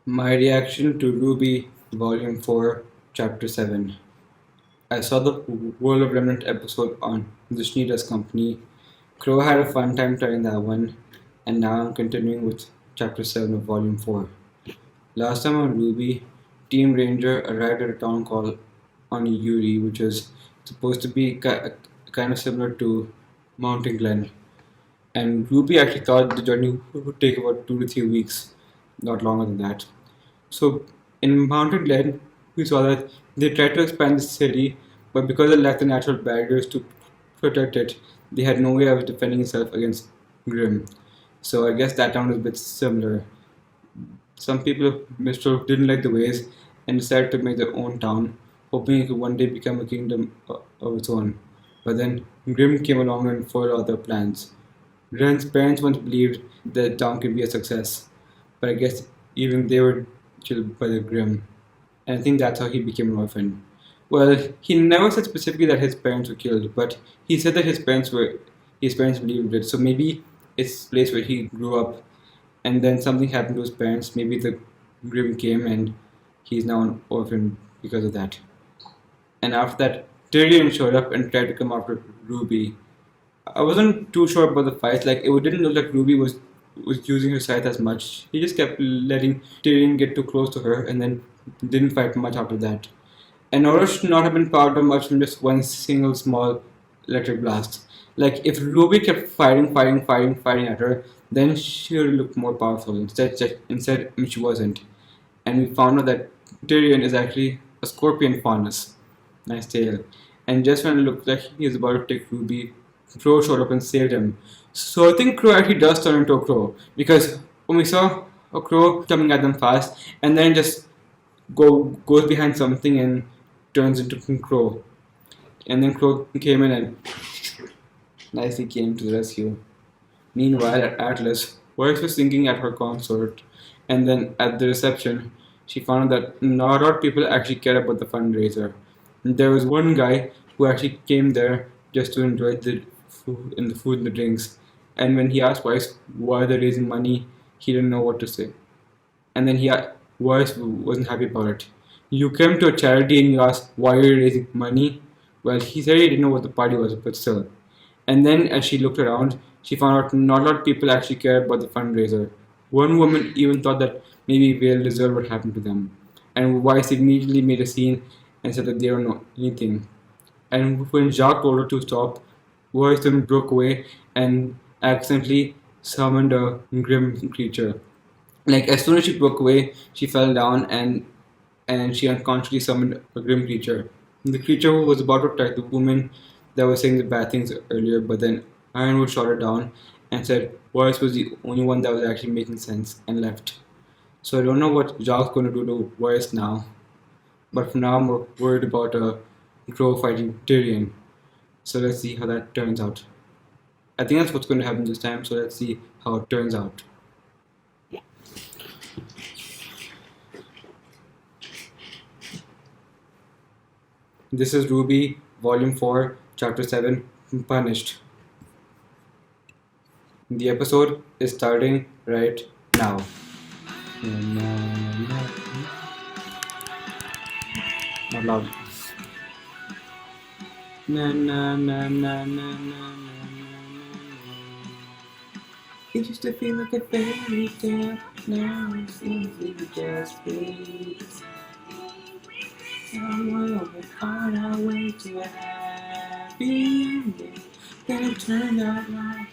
My reaction to RWBY Volume 4, Chapter 7. I saw the World of Remnant episode on Dushnida's company. Crow had a fun time trying that one, and now I'm continuing with Chapter 7 of Volume 4. Last time on RWBY, Team Ranger arrived at a town called on Yuri, which was supposed to be kind of similar to Mountain Glen. And RWBY actually thought the journey would take about 2 to 3 weeks, not longer than that. So in Mountain Glen, we saw that they tried to expand the city, but because it lacked the natural barriers to protect it, they had no way of defending itself against Grim. So I guess that town is a bit similar. Some people of Mistral didn't like the ways and decided to make their own town, hoping it could one day become a kingdom of its own. But then Grim came along and foiled all their plans. Ren's parents once believed that the town could be a success, but I guess even they were killed by the Grim, and I think that's how he became an orphan. Well, he never said specifically that his parents were killed, but he said that his parents believed it. So maybe it's a place where he grew up, and then something happened to his parents. Maybe the Grim came, and he's now an orphan because of that. And after that, Tyrion showed up and tried to come after Ruby. I wasn't too sure about the fight. Like it didn't look like Ruby was using her scythe as much. He just kept letting Tyrion get too close to her, and then didn't fight much after that. And Aurora should not have been powered up much from just one single small electric blast. Like if Ruby kept fighting at her, then she would look more powerful. Instead, she wasn't. And we found out that Tyrion is actually a scorpion faunus. Nice tail. And just when it looked like he was about to take Ruby, Crow showed up and saved him. So I think Crow actually does turn into a crow, because when we saw a crow coming at them fast and then just goes behind something and turns into a crow. And then Crow came in and nicely came to the rescue. Meanwhile, at Atlas, Voice was singing at her consort, and then at the reception, she found that not a lot of people actually care about the fundraiser. There was one guy who actually came there just to enjoy the food and the drinks. And when he asked Voice why they're raising money, he didn't know what to say. And then Voice wasn't happy about it. You came to a charity and you asked why you're raising money. Well, he said he didn't know what the party was, but still. And then as she looked around, she found out not a lot of people actually cared about the fundraiser. One woman even thought that maybe Vale deserved what happened to them. And Weiss immediately made a scene and said that they don't know anything. And when Jacques told her to stop, Weiss then broke away and accidentally summoned a grim creature. Like as soon as she broke away, she fell down and she unconsciously summoned a grim creature. The creature who was about to attack the woman that was saying the bad things earlier, but then Ironwood shot her down and said Boris was the only one that was actually making sense and left. So I don't know what Jacques going to do to Boris now, but for now I'm worried about Crow fighting Tyrion. So let's see how that turns out. I think that's what's going to happen this time, so let's see how it turns out. This is RWBY, Volume 4, Chapter 7, Punished. The episode is starting right now. Not loud. It used to feel like a fairy tale. Now it seems like just fades. We're on our way to a happy ending. Then it turned out like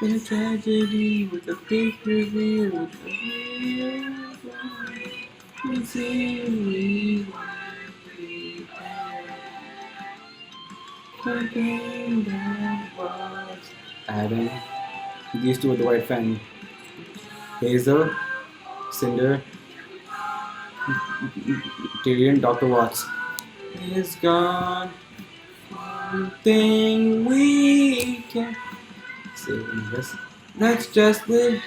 been a tragedy with a big reveal. We see we the game that was Adam. These two are the white family. Hazel, Cinder, Tyrion, Dr. Watts is gone. One thing we can say in this. Let's just live.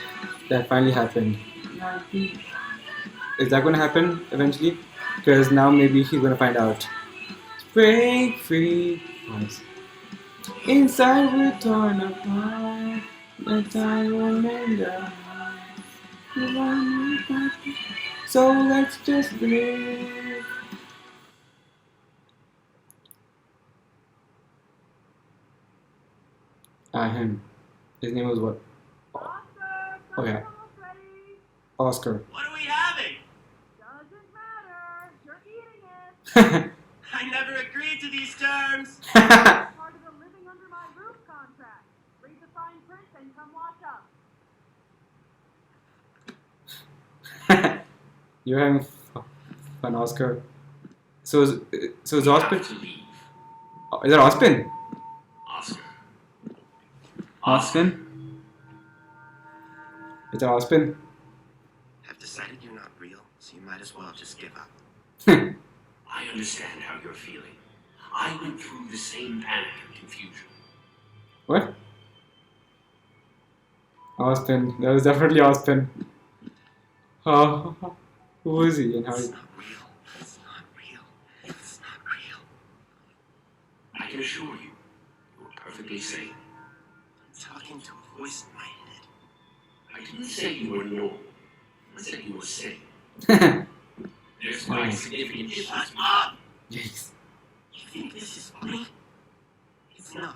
That finally happened. Is that going to happen eventually? Because now maybe he's going to find out. Break free. Nice. Inside we're torn apart. So let's just live. Him. His name was what? Oh yeah, Oscar. What are we having? Doesn't matter. You're eating it. I never agreed to these terms. Part of the living under my roof contract. Read the fine print and come watch us. You're having fun, Oscar. So is Oscar? To leave. Oh, is that Oscar? Oscar. Oscar? Is that Oscar? I've decided you're not real, so you might as well just give up. I understand how you're feeling. I went through the same panic and confusion. What? Oscar. That was definitely Oscar. Oh, who is he and how? It's not real. It's not real. It's not real. I can assure you, you're perfectly sane. I'm talking to a voice in my head. I didn't say you were normal. I said you were sane. There's quite significant issues. Shut up! Yikes. You think this is funny? It's not.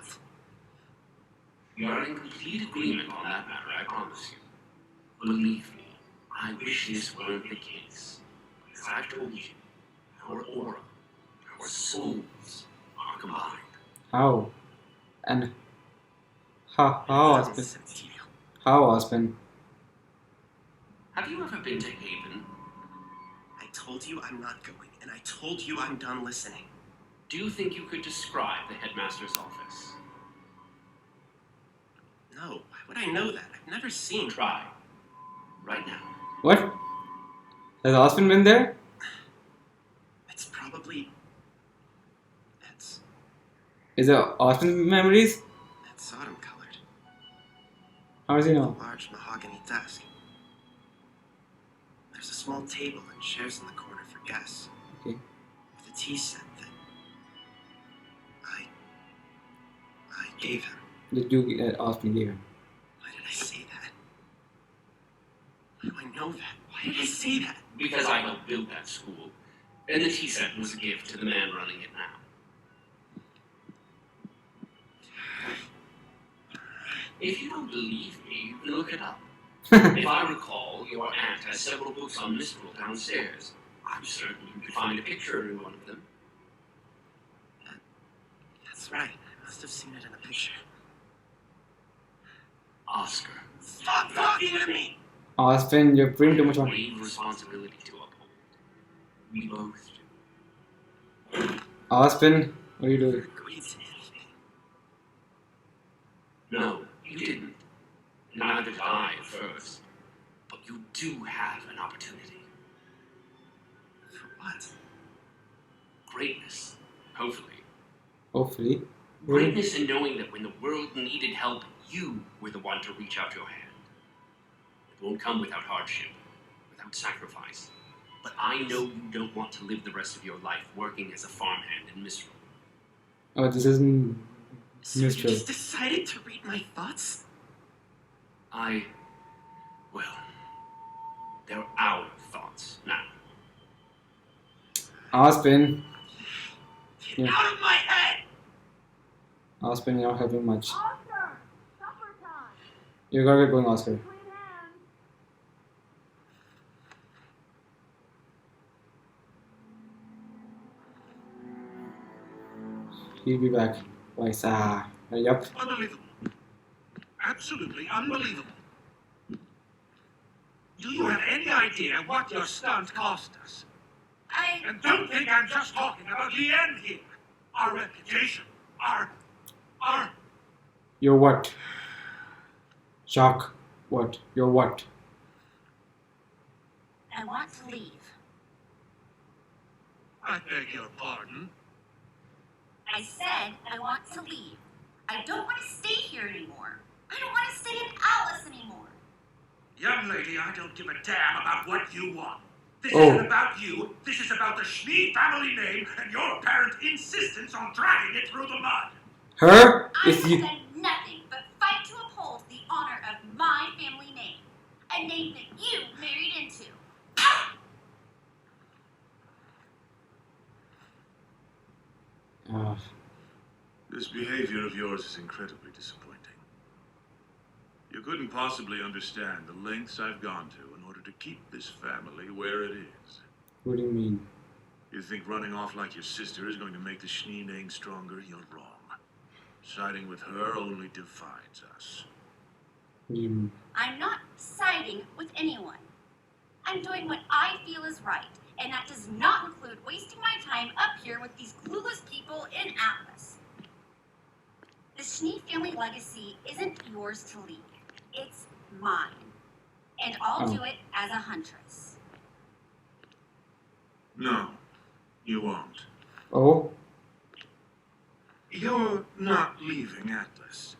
We are in complete agreement on that matter, I promise you. Believe me, I wish this weren't the case. As I've told you, our aura, our souls are combined. How? And how Oscar? Nonsense, Tito. How Oscar? Have you ever been to Haven? I told you I'm not going, and I told you I'm done listening. Do you think you could describe the headmaster's office? No, why would I know that? I've never seen. Try. Right now. What? Has Oscar been there? It's probably. It's Is it Oscar memories? autumn colored. How does he know? A large mahogany desk. There's a small table and chairs in the corner for guests. Okay. With a tea set that I gave him. Did you Oscar gave him? Why did I say that? Why do I know that? Why did I say that? Because I helped build that school. And the tea set was a gift to the man running it now. If you don't believe me, you can look it up. If I recall, your aunt has several books on Mistral downstairs. I'm certain you could find a picture in one of them. That's right. I must have seen it in a picture. Oscar. Stop talking to me! Oscar, you're putting too much on. Grave responsibility to uphold. We both do. Oscar, what are you You doing? agreed to anything. No, you didn't. Neither did I at first. But you do have an opportunity. For what? Greatness. Hopefully. Hopefully. Greatness in knowing that when the world needed help, you were the one to reach out your hand. It won't come without hardship, without sacrifice. But I know you don't want to live the rest of your life working as a farmhand in Mistral. Oh, this isn't So you Mistral. just decided to read my thoughts? Well, they're our thoughts now. Oscar, Get Yeah. out of my head! Oscar, you're not helping much. Oscar! Supper time! You gotta get going, Oscar. Clean hands. He'll be back. Twice. Yup. Unbelievable. Absolutely unbelievable. Do you have any idea what your stunt cost us? And don't think I'm just talking about the end here. Our reputation. Our... You're what? Shock. What? You're what? I want to leave. I beg your pardon. I said I want to leave. I don't want to stay here anymore. I don't want to stay in Alice anymore. Young lady, I don't give a damn about what you want. This Oh. isn't about you. This is about the Schnee family name and your apparent insistence on dragging it through the mud. Her? I If have you. done nothing but fight to uphold the honor of a name that you married into. Uh, This behavior of yours is incredibly disappointing. You couldn't possibly understand the lengths I've gone to in order to keep this family where it is. what do you mean? You think running off like your sister is going to make the Schnee name stronger? You're wrong. Siding with her only divides us. What do you mean? I'm not siding with anyone. I'm doing what I feel is right, and that does not include wasting my time up here with these clueless people in Atlas. The Schnee family legacy isn't yours to lead. It's mine. And I'll do it as a huntress. No, you won't. Oh, You're not leaving Atlas.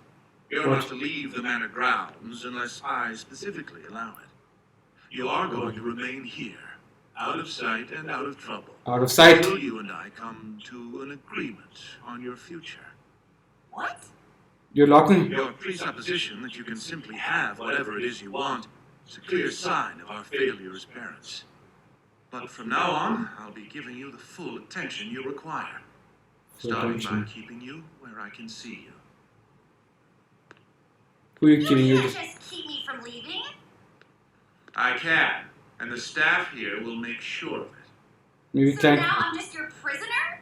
You're What? not to leave the manor grounds unless I specifically allow it. You are going to remain here, out of sight and out of trouble. out of sight. Until you and I come to an agreement on your future. What? You're locking. Your presupposition that you can simply have whatever it is you want is a clear sign of our failure as parents. But from now on, I'll be giving you the full attention you require. Full Starting attention. by keeping you where I can see you. Who are you You kidding? You can't just just keep me from leaving. I can, and the staff here will make sure of it. maybe So can't. now I'm just your prisoner?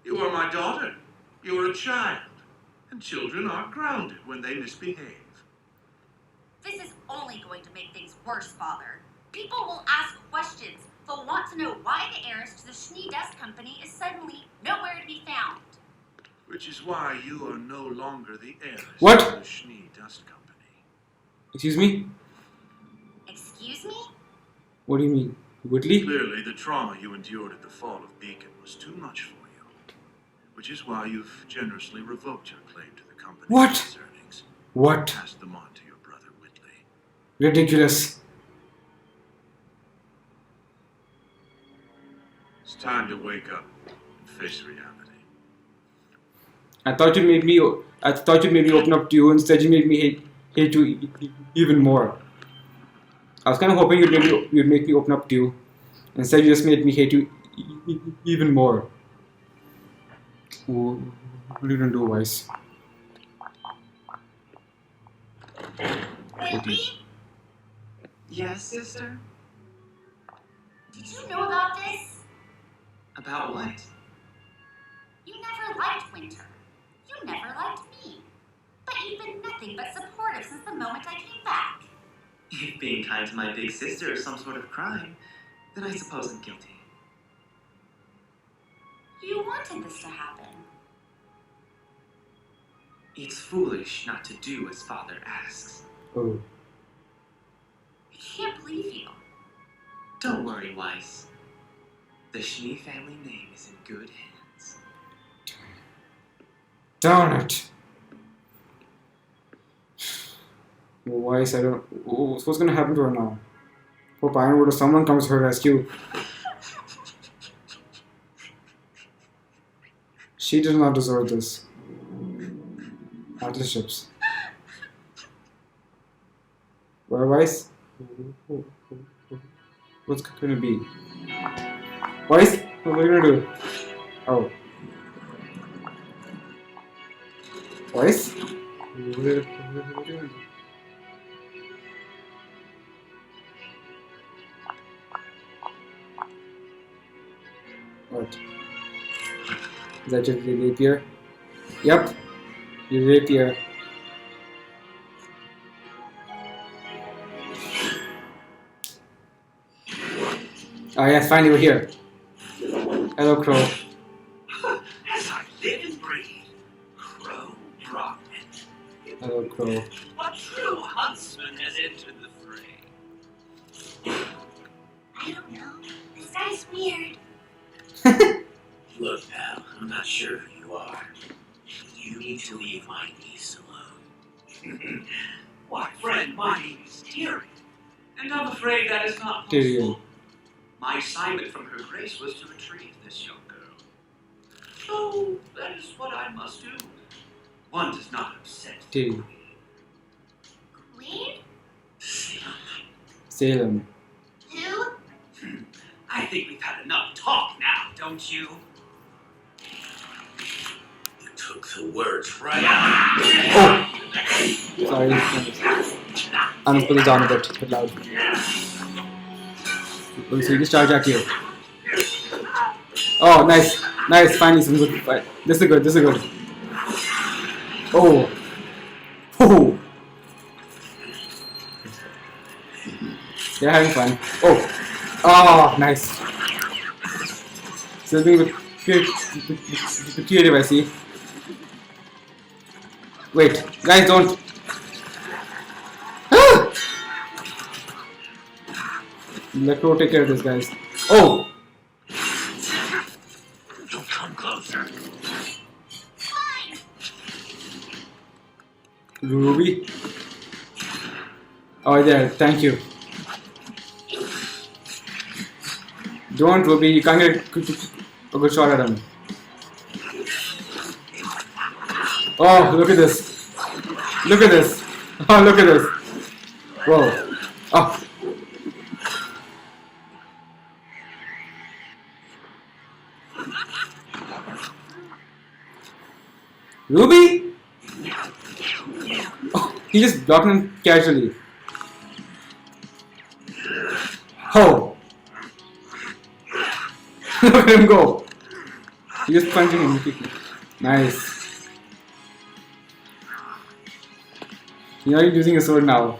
You are my daughter. You are a child. And children are grounded when they misbehave. This is only going to make things worse, Father. People will ask questions. They'll want to know why the heiress to the Schnee Dust Company is suddenly nowhere to be found. Which is why you are no longer the heiress What? of the Schnee Dust Company. Excuse me. Excuse me? What do you mean? Woodley? Clearly, the trauma you endured at the fall of Beacon was too much for you. Which is why you've generously revoked your claim to the company's What? earnings. What? Passed them on to your brother Whitley. Ridiculous. It's time to wake up and face reality. I thought you made me open up to you. Instead, you made me hate you even more. I was kind of hoping you'd make me open up to you. Instead, you just made me hate you even more. What are you gonna do, Weiss? Whitley, Yes, sister? did you know about this? About what? You never liked Winter. You never liked me. But you've been nothing but supportive since the moment I came back. If being kind to my big sister is some sort of crime, then I suppose I'm guilty. You wanted this to happen. It's foolish not to do as father asks. Oh, I can't believe you. Don't worry, Weiss. The Schnee family name is in good hands. darn it! Well, Weiss, I don't. What's gonna happen to her now? Hope Ironwood or someone comes to her rescue. She does not deserve this. Atlas ships. Where Weiss? What's it gonna be? Weiss? What are you gonna do? Oh. Weiss? What are you doing? What? Is that your rapier? Yep. Your rapier. Oh yes, finally we're here. Hello, Crow. As I live and breathe, Crow brought it. Hello, Crow. A true huntsman has entered the fray. I don't know. This guy's weird. Look, pal, I'm not sure who you are. You need to leave my niece alone. Why, friend, my name is Tyrion. And I'm afraid that is not Tyrion. possible. My assignment from her grace was to retrieve this young girl. So, that is what I must do. One does not upset the Tyrion. queen. Queen? Sit. Salem. 2? I think we've had enough talk now, don't you? You took the words right out. Oh! Sorry. I'm gonna put this down a bit loud. Oh, so you just charge at you. Oh, nice. Nice, finally some good fight. This is good, this is good. Oh. Oh. They're having fun. Oh. Oh, nice. So with creative, I see. Wait, guys, don't. Ah! Let Crow take care of this, guys. Oh! Don't come closer. Fine! Ruby? Oh, there, thank you. Don't, Ruby, you can't get a good shot at him. Oh, look at this. Look at this. Oh, look at this. Whoa. Oh. Ruby? Oh, he just blocked him casually. Oh. Look at him go. He just punching him. Nice. You know he's using a sword now.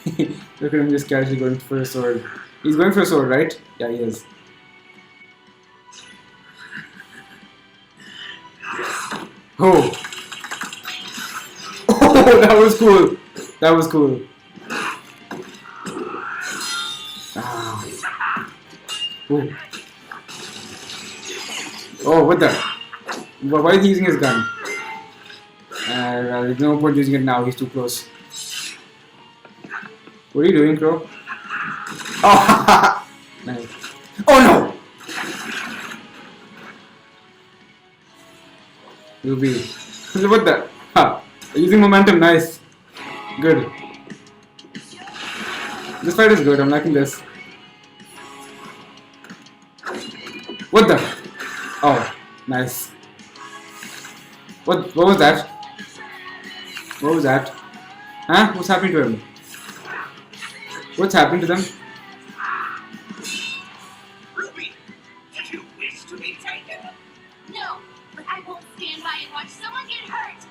Look at him just casually going for a sword. He's going for a sword, right? Yeah, he is. Oh! Oh, that was cool! That was cool. Ah. Oh. Oh, what the? Why is he using his gun? There's no point using it now, he's too close. What are you doing, Crow? Oh! Nice. Oh no! Ruby. What the? Huh. Using momentum, nice. Good. This fight is good, I'm liking this. What the? Oh, nice. What was that? What was that? Huh? What's happening to him? What's happening to them? Ruby, did you wish to be taken? No, but I won't stand by and watch someone get hurt!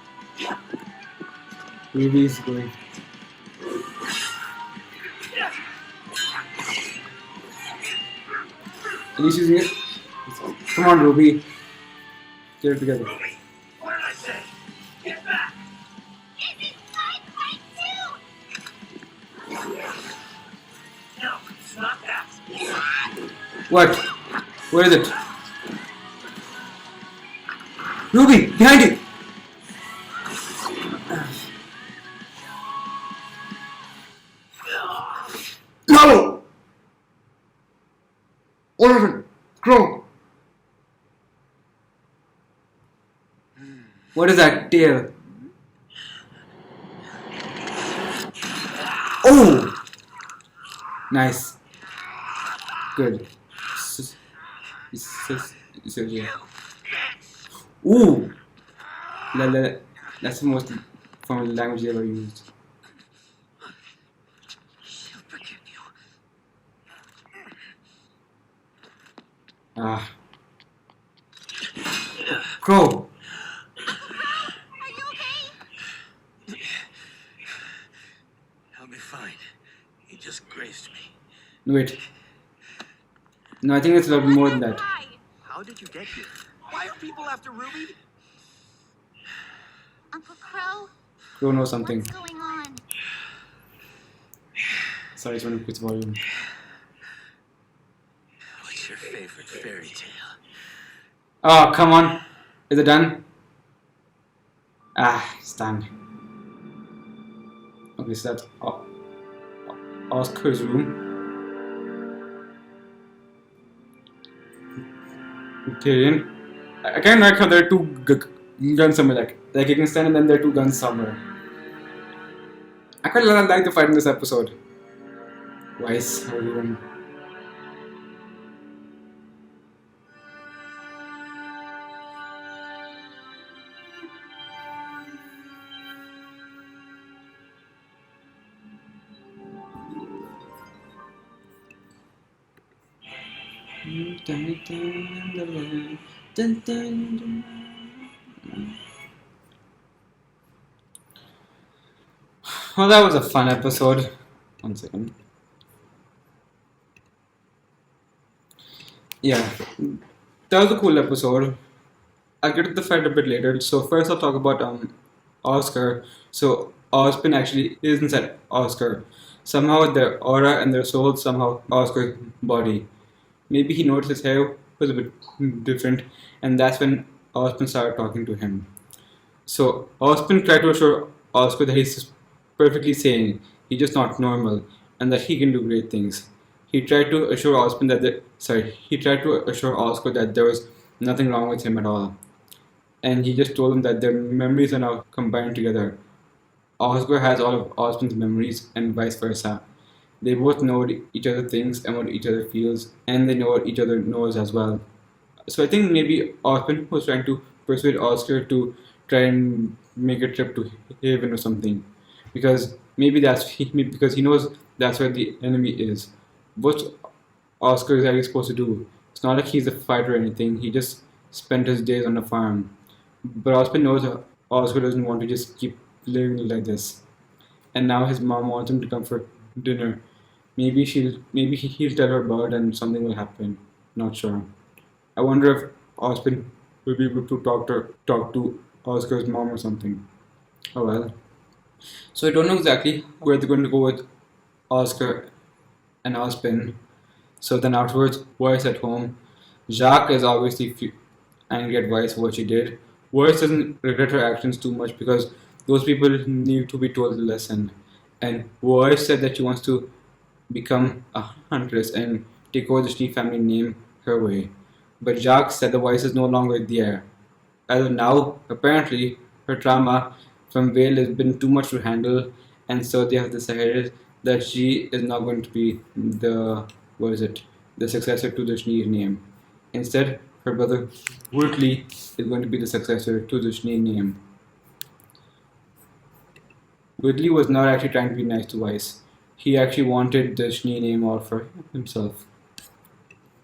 Ruby is going. At least using it. Come on, Ruby. Get it together. Ruby, what did I say? Get back! This is my fight too! No, it's not that. What? Where is it? Ruby, behind you! No! What happened? Crow! What is that tail? Oh! Nice. Good. Ooh! That's the most fun language I ever used. Forgive you. Ah. Crow! Are you okay? I'll be fine. He just grazed me. Wait. No, I think it's a lot more than that. How did you get here? Why are people after Ruby? Uncle Crow, Crow knows something. what's going on? Sorry, I just want to put volume. What's your favorite fairy tale? Oh, come on. Is it done? Ah, it's done. Okay, so that's Oscar's room. Okay. I kind of like how there are two guns somewhere. Like you can stand and then there are two guns somewhere. I quite like the fight in this episode. Weiss, how are you doing? Well, that was a fun episode. 1 second. Yeah, that was a cool episode. I'll get to the fight a bit later. So first, I'll talk about Oscar. So Ospin actually is inside Oscar. Somehow their aura and their soul somehow Oscar's body. Maybe he noticed his hair was a bit different, and that's when Ospin started talking to him. So Ospin tried to assure Oscar that he's perfectly sane, he's just not normal, and that he can do great things. He tried to assure Oscar that there was nothing wrong with him at all, and he just told him that their memories are now combined together. Oscar has all of Osmond's memories, and vice versa. They both know what each other thinks and what each other feels, and they know what each other knows as well. So I think maybe Osmond was trying to persuade Oscar to try and make a trip to Haven or something, because because he knows that's where the enemy is. What's Oscar exactly supposed to do? It's not like he's a fighter or anything. He just spent his days on a farm. But Oscar knows Oscar doesn't want to just keep living like this. And now his mom wants him to come for dinner. Maybe he'll tell her about it and something will happen. Not sure. I wonder if Oscar will be able to talk to Oscar's mom or something. Oh well. So I don't know exactly where they're going to go with Oscar and Ospin. So then afterwards, Weiss at home. Jacques is obviously angry at Weiss for what she did. Weiss doesn't regret her actions too much because those people need to be told a lesson. And Weiss said that she wants to become a huntress and take over the Schnee family name her way. But Jacques said the Weiss is no longer there. As of now, apparently, her trauma from Vale has been too much to handle, and so they have decided that she is not going to be the successor to the Schnee name. Instead, her brother Whitley is going to be the successor to the Schnee name. Whitley was not actually trying to be nice to Weiss. He actually wanted the Schnee name all for himself.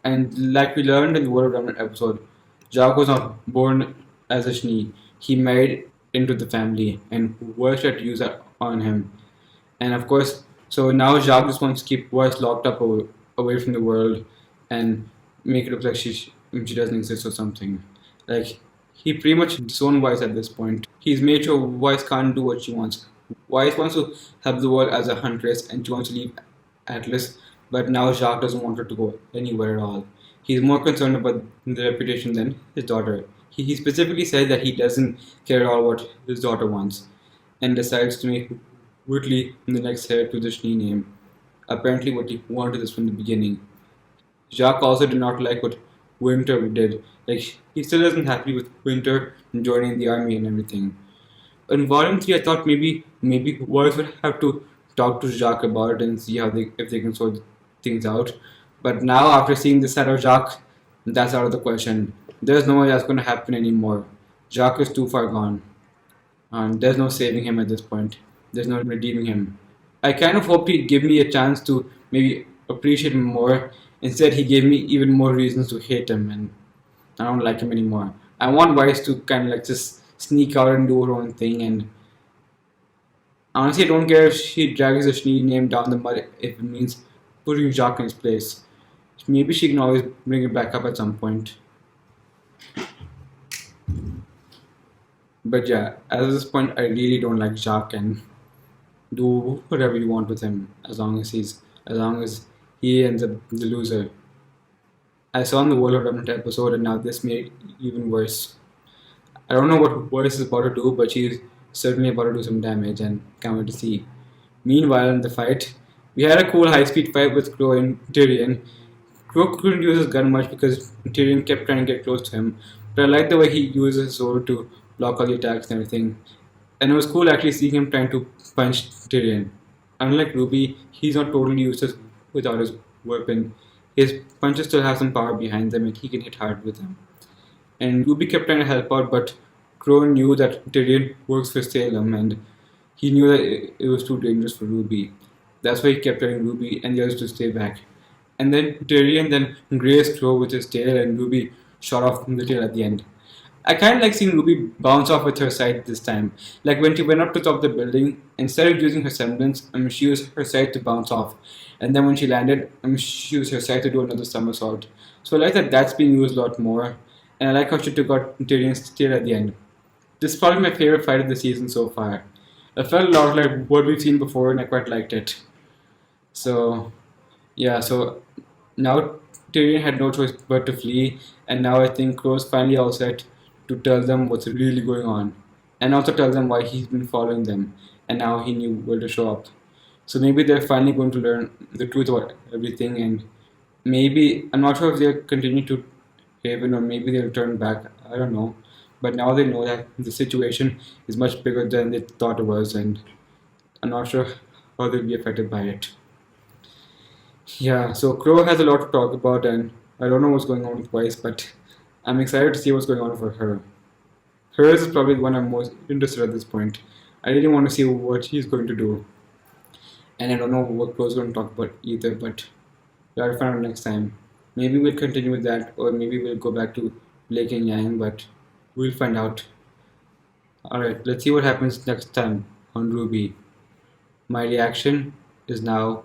And like we learned in the World of Remnant episode, Jacques was not born as a Schnee. He married into the family, and Weiss tried to use that on him. And of course, so now Jacques just wants to keep Weiss locked up away from the world and make it look like she doesn't exist or something. Like, he pretty much disowned Weiss at this point. He's made sure Weiss can't do what she wants. Weiss wants to help the world as a huntress and she wants to leave Atlas, but now Jacques doesn't want her to go anywhere at all. He's more concerned about the reputation than his daughter. He specifically said that he doesn't care at all what his daughter wants and decides to make Whitley the next heir to the Schnee name. Apparently, Whitley wanted this from the beginning. Jacques also did not like what Winter did. Like, he still isn't happy with Winter joining the army and everything. In Volume 3, I thought maybe Weiss would have to talk to Jacques about it and see if they can sort things out. But now, after seeing this side of Jacques, that's out of the question. There's no way that's going to happen anymore. Jacques is too far gone. And there's no saving him at this point. There's no redeeming him. I kind of hoped he'd give me a chance to maybe appreciate him more. Instead, he gave me even more reasons to hate him, and I don't like him anymore. I want Weiss to kind of like just sneak out and do her own thing, and honestly, I don't care if she drags the Schnee name down the mud if it means putting Jacques in his place. Maybe she can always bring it back up at some point. But yeah, at this point, I really don't like Jacques, and do whatever you want with him as long as he ends up the loser. I saw in the World of Remnant episode, and now this made it even worse. I don't know what Weiss is about to do, but she's certainly about to do some damage, and can't wait to see. Meanwhile, in the fight, we had a cool high-speed fight with Crow and Tyrion. Crow couldn't use his gun much because Tyrion kept trying to get close to him, but I like the way he uses his sword to block all the attacks and everything. And it was cool actually seeing him trying to punch Tyrion. Unlike Ruby, he's not totally useless without his weapon. His punches still have some power behind them and he can hit hard with them. And Ruby kept trying to help out, but Crow knew that Tyrion works for Salem and he knew that it was too dangerous for Ruby. That's why he kept telling Ruby and the others to stay back. And then Tyrion then grazed Crow with his tail and Ruby shot off from the tail at the end. I kind of like seeing Ruby bounce off with her side this time. Like when she went up to top the building, instead of using her semblance, she used her side to bounce off. And then when she landed, she used her side to do another somersault. So I like that that's being used a lot more. And I like how she took out Tyrion's tail at the end. This is probably my favorite fight of the season so far. It felt a lot like what we've seen before and I quite liked it. So yeah, so now Tyrion had no choice but to flee, and now I think Crow's finally all set to tell them what's really going on, and also tell them why he's been following them, and now he knew where to show up. So maybe they're finally going to learn the truth about everything, and maybe I'm not sure if they'll continue to Haven or maybe they'll turn back. I don't know, but now they know that the situation is much bigger than they thought it was, and I'm not sure how they'll be affected by it. Yeah, so Crow has a lot to talk about, and I don't know what's going on with Weiss, but I'm excited to see what's going on for her. Hers is probably the one I'm most interested at this point. I really want to see what she's going to do, and I don't know what Crow's going to talk about either, but we'll have to find out next time. Maybe we'll continue with that, or maybe we'll go back to Blake and Yang, but we'll find out. Alright, let's see what happens next time on RWBY. My reaction is now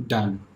done.